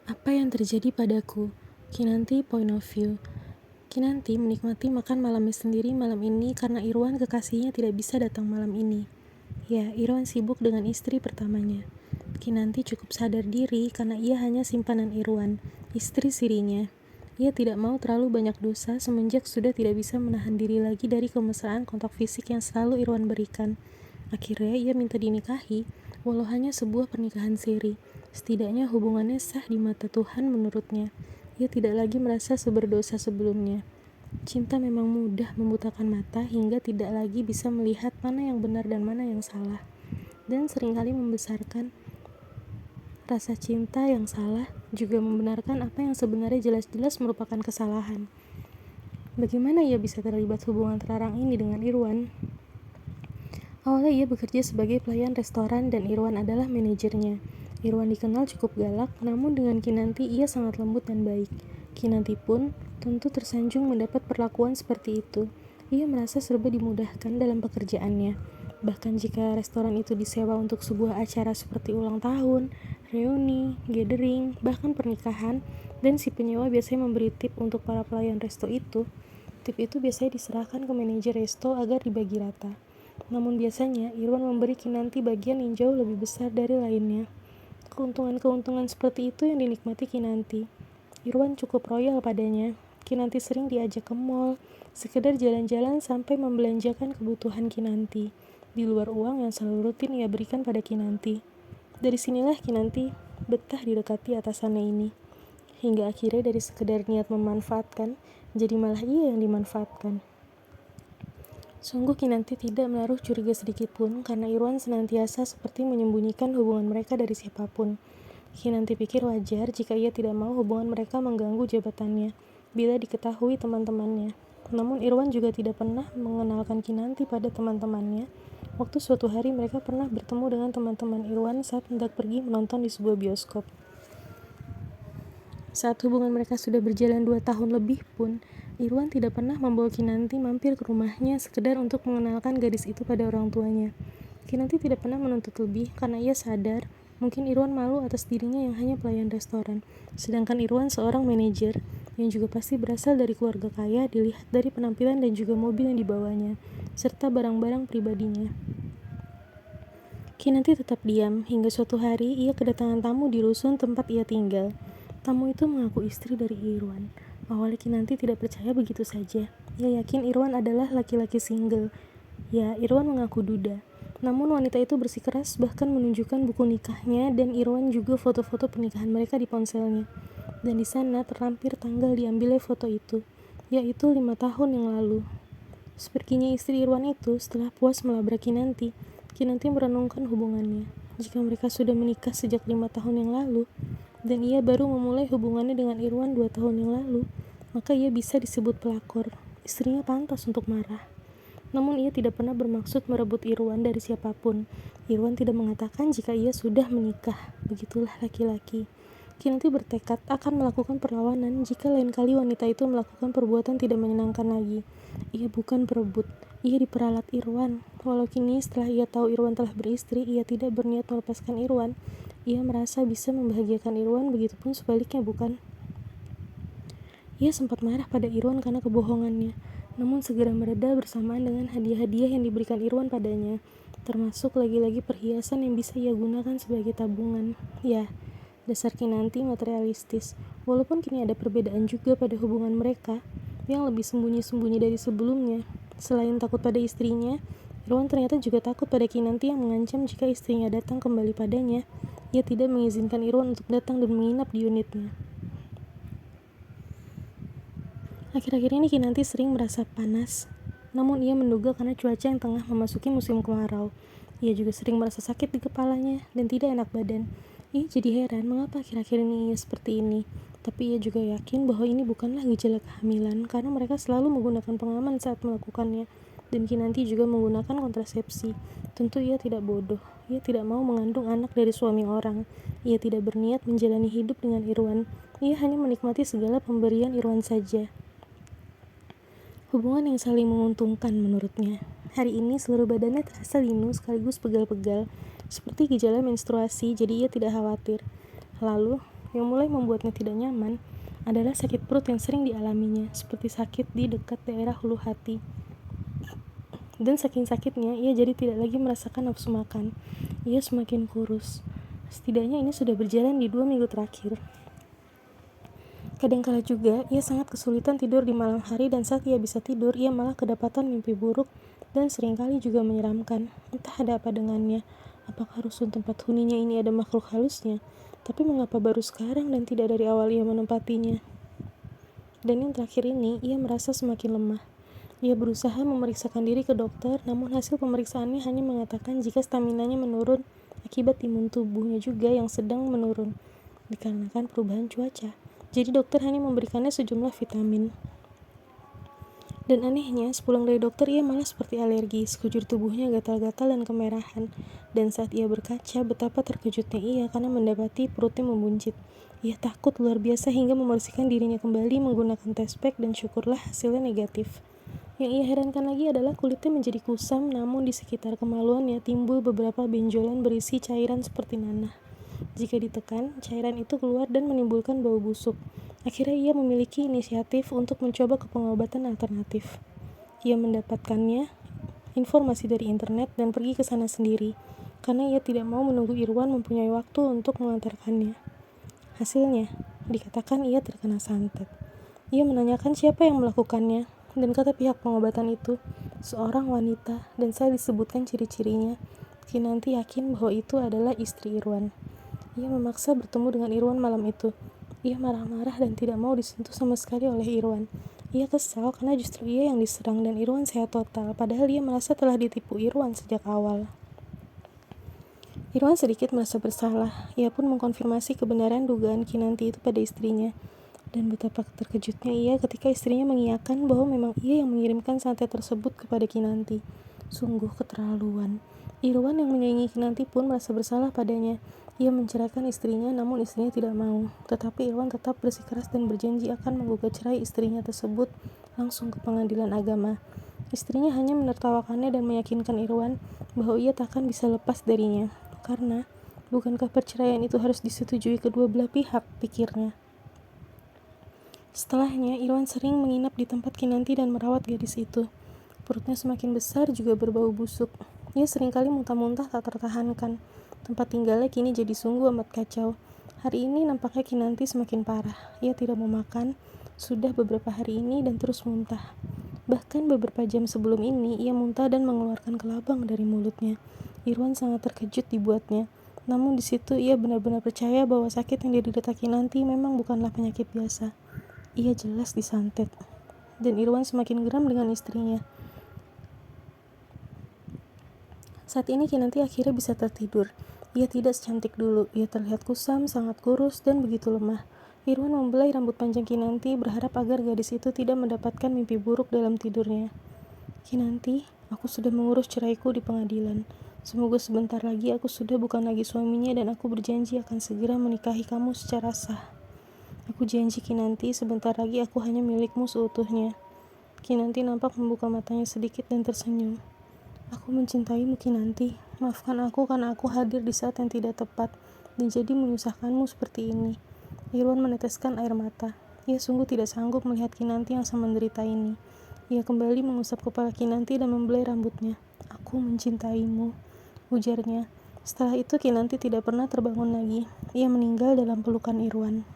Apa yang terjadi padaku? Kinanti point of view. Kinanti menikmati makan malamnya sendiri malam ini karena Irwan kekasihnya tidak bisa datang malam ini. Ya, Irwan sibuk dengan istri pertamanya. Kinanti cukup sadar diri karena ia hanya simpanan Irwan, istri sirinya. Ia tidak mau terlalu banyak dosa semenjak sudah tidak bisa menahan diri lagi dari kemesraan kontak fisik yang selalu Irwan berikan. Akhirnya ia minta dinikahi, walau hanya sebuah pernikahan siri. Setidaknya hubungannya sah di mata Tuhan menurutnya. Ia tidak lagi merasa seberdosa sebelumnya. Cinta memang mudah membutakan mata hingga tidak lagi bisa melihat mana yang benar dan mana yang salah. Dan seringkali membesarkan rasa cinta yang salah juga membenarkan apa yang sebenarnya jelas-jelas merupakan kesalahan. Bagaimana ia bisa terlibat hubungan terlarang ini dengan Irwan? Awalnya ia bekerja sebagai pelayan restoran dan Irwan adalah manajernya. Irwan dikenal cukup galak, namun dengan Kinanti ia sangat lembut dan baik. Kinanti pun tentu tersanjung mendapat perlakuan seperti itu. Ia merasa serba dimudahkan dalam pekerjaannya. Bahkan jika restoran itu disewa untuk sebuah acara seperti ulang tahun, reuni, gathering, bahkan pernikahan, dan si penyewa biasanya memberi tip untuk para pelayan resto itu. Tip itu biasanya diserahkan ke manajer resto agar dibagi rata. Namun biasanya Irwan memberi Kinanti bagian yang jauh lebih besar dari lainnya. Keuntungan-keuntungan seperti itu yang dinikmati Kinanti. Irwan cukup royal padanya. Kinanti sering diajak ke mall, sekedar jalan-jalan sampai membelanjakan kebutuhan Kinanti, di luar uang yang selalu rutin ia berikan pada Kinanti. Dari sinilah Kinanti betah didekati atasannya ini. Hingga akhirnya dari sekedar niat memanfaatkan, jadi malah ia yang dimanfaatkan. Sungguh Kinanti tidak menaruh curiga sedikit pun karena Irwan senantiasa seperti menyembunyikan hubungan mereka dari siapapun. Kinanti pikir wajar jika ia tidak mau hubungan mereka mengganggu jabatannya bila diketahui teman-temannya. Namun Irwan juga tidak pernah mengenalkan Kinanti pada teman-temannya. Waktu suatu hari mereka pernah bertemu dengan teman-teman Irwan saat hendak pergi menonton di sebuah bioskop. Saat hubungan mereka sudah berjalan 2 tahun lebih pun, Irwan tidak pernah membawa Kinanti mampir ke rumahnya sekedar untuk mengenalkan gadis itu pada orang tuanya. Kinanti tidak pernah menuntut lebih karena ia sadar mungkin Irwan malu atas dirinya yang hanya pelayan restoran, sedangkan Irwan seorang manajer yang juga pasti berasal dari keluarga kaya dilihat dari penampilan dan juga mobil yang dibawanya, serta barang-barang pribadinya. Kinanti tetap diam hingga suatu hari ia kedatangan tamu di rusun tempat ia tinggal. Tamu itu mengaku istri dari Irwan. Awalnya Kinanti tidak percaya begitu saja. Ia yakin Irwan adalah laki-laki single. Ya, Irwan mengaku duda. Namun wanita itu bersikeras bahkan menunjukkan buku nikahnya dan Irwan juga foto-foto pernikahan mereka di ponselnya. Dan di sana terlampir tanggal diambilnya foto itu, yaitu 5 tahun yang lalu. Sepertinya istri Irwan itu setelah puas melabrak Kinanti, Kinanti merenungkan hubungannya. Jika mereka sudah menikah sejak 5 tahun yang lalu, dan ia baru memulai hubungannya dengan Irwan 2 tahun yang lalu, maka ia bisa disebut pelakor. Istrinya pantas untuk marah. Namun ia tidak pernah bermaksud merebut Irwan dari siapapun. Irwan tidak mengatakan jika ia sudah menikah. Begitulah laki-laki. Kinanti bertekad akan melakukan perlawanan jika lain kali wanita itu melakukan perbuatan tidak menyenangkan lagi. Ia bukan perebut, ia diperalat Irwan. Walau kini setelah ia tahu Irwan telah beristri, ia tidak berniat melepaskan Irwan. Ia merasa bisa membahagiakan Irwan, begitupun sebaliknya bukan? Ia sempat marah pada Irwan karena kebohongannya, namun segera mereda bersamaan dengan hadiah-hadiah yang diberikan Irwan padanya, termasuk lagi-lagi perhiasan yang bisa ia gunakan sebagai tabungan. Ya, dasar Kinanti materialistis. Walaupun kini ada perbedaan juga pada hubungan mereka, yang lebih sembunyi-sembunyi dari sebelumnya. Selain takut pada istrinya, Irwan ternyata juga takut pada Kinanti yang mengancam jika istrinya datang kembali padanya. Ia tidak mengizinkan Irwan untuk datang dan menginap di unitnya. Akhir-akhir ini Kinanti sering merasa panas, namun ia menduga karena cuaca yang tengah memasuki musim kemarau. Ia juga sering merasa sakit di kepalanya dan tidak enak badan. Ia jadi heran mengapa akhir-akhir ini ia seperti ini. Tapi ia juga yakin bahwa ini bukanlah gejala kehamilan karena mereka selalu menggunakan pengaman saat melakukannya. Dan Kinanti juga menggunakan kontrasepsi. Tentu ia tidak bodoh. Ia tidak mau mengandung anak dari suami orang. Ia tidak berniat menjalani hidup dengan Irwan. Ia hanya menikmati segala pemberian Irwan saja. Hubungan yang saling menguntungkan menurutnya. Hari ini seluruh badannya terasa linu sekaligus pegal-pegal, seperti gejala menstruasi, jadi ia tidak khawatir. Lalu, yang mulai membuatnya tidak nyaman adalah sakit perut yang sering dialaminya, seperti sakit di dekat daerah hulu hati. Dan saking sakitnya, ia jadi tidak lagi merasakan nafsu makan. Ia semakin kurus. Setidaknya ini sudah berjalan di 2 minggu terakhir. Kadangkala juga, ia sangat kesulitan tidur di malam hari dan saat ia bisa tidur, ia malah kedapatan mimpi buruk dan seringkali juga menyeramkan. Entah ada apa dengannya. Apakah rusun tempat huninya ini ada makhluk halusnya? Tapi mengapa baru sekarang dan tidak dari awal ia menempatinya? Dan yang terakhir ini, ia merasa semakin lemah. Ia berusaha memeriksakan diri ke dokter, namun hasil pemeriksaannya hanya mengatakan jika staminanya menurun akibat imun tubuhnya juga yang sedang menurun dikarenakan perubahan cuaca. Jadi dokter hanya memberikannya sejumlah vitamin. Dan anehnya, sepulang dari dokter ia malah seperti alergi, sekujur tubuhnya gatal-gatal dan kemerahan. Dan saat ia berkaca, betapa terkejutnya ia karena mendapati perutnya membuncit. Ia takut luar biasa hingga membersihkan dirinya kembali menggunakan test pack dan syukurlah hasilnya negatif. Yang ia herankan lagi adalah kulitnya menjadi kusam, namun di sekitar kemaluannya timbul beberapa benjolan berisi cairan seperti nanah. Jika ditekan, cairan itu keluar dan menimbulkan bau busuk. Akhirnya ia memiliki inisiatif untuk mencoba ke pengobatan alternatif. Ia mendapatkannya informasi dari internet dan pergi ke sana sendiri, karena ia tidak mau menunggu Irwan mempunyai waktu untuk mengantarkannya. Hasilnya, dikatakan ia terkena santet. Ia menanyakan siapa yang melakukannya, dan kata pihak pengobatan itu, seorang wanita, dan saat disebutkan ciri-cirinya, Kinanti yakin bahwa itu adalah istri Irwan. Ia memaksa bertemu dengan Irwan malam itu. Ia marah-marah dan tidak mau disentuh sama sekali oleh Irwan. Ia kesal karena justru ia yang diserang dan Irwan sehat total, padahal ia merasa telah ditipu Irwan sejak awal. Irwan sedikit merasa bersalah. Ia pun mengkonfirmasi kebenaran dugaan Kinanti itu pada istrinya. Dan betapa terkejutnya ia ketika istrinya mengiyakan bahwa memang ia yang mengirimkan santet tersebut kepada Kinanti. Sungguh keterlaluan. Irwan yang menyayangi Kinanti pun merasa bersalah padanya. Ia menceraikan istrinya, namun istrinya tidak mau. Tetapi Irwan tetap bersikeras dan berjanji akan menggugat cerai istrinya tersebut langsung ke pengadilan agama. Istrinya hanya menertawakannya dan meyakinkan Irwan bahwa ia takkan bisa lepas darinya. Karena, bukankah perceraian itu harus disetujui kedua belah pihak, pikirnya. Setelahnya, Irwan sering menginap di tempat Kinanti dan merawat gadis itu. Perutnya semakin besar juga berbau busuk. Ia seringkali muntah-muntah tak tertahankan. Tempat tinggalnya kini jadi sungguh amat kacau. Hari ini nampaknya Kinanti semakin parah. Ia tidak mau makan, sudah beberapa hari ini dan terus muntah. Bahkan beberapa jam sebelum ini, ia muntah dan mengeluarkan kelabang dari mulutnya. Irwan sangat terkejut dibuatnya. Namun di situ ia benar-benar percaya bahwa sakit yang diderita Kinanti memang bukanlah penyakit biasa. Ia jelas disantet. Dan Irwan semakin geram dengan istrinya. Saat ini Kinanti akhirnya bisa tertidur. Ia tidak secantik dulu. Ia terlihat kusam, sangat kurus, dan begitu lemah. Irwan membelai rambut panjang Kinanti berharap agar gadis itu tidak mendapatkan mimpi buruk dalam tidurnya. Kinanti, aku sudah mengurus ceraiku di pengadilan. Semoga sebentar lagi aku sudah bukan lagi suaminya dan aku berjanji akan segera menikahi kamu secara sah. Aku janji Kinanti, sebentar lagi aku hanya milikmu seutuhnya. Kinanti nampak membuka matanya sedikit dan tersenyum. Aku mencintaimu Kinanti. Maafkan aku karena aku hadir di saat yang tidak tepat dan jadi menyusahkanmu seperti ini. Irwan meneteskan air mata. Ia sungguh tidak sanggup melihat Kinanti yang sama menderita ini. Ia kembali mengusap kepala Kinanti dan membelai rambutnya. Aku mencintaimu, ujarnya. Setelah itu Kinanti tidak pernah terbangun lagi. Ia meninggal dalam pelukan Irwan.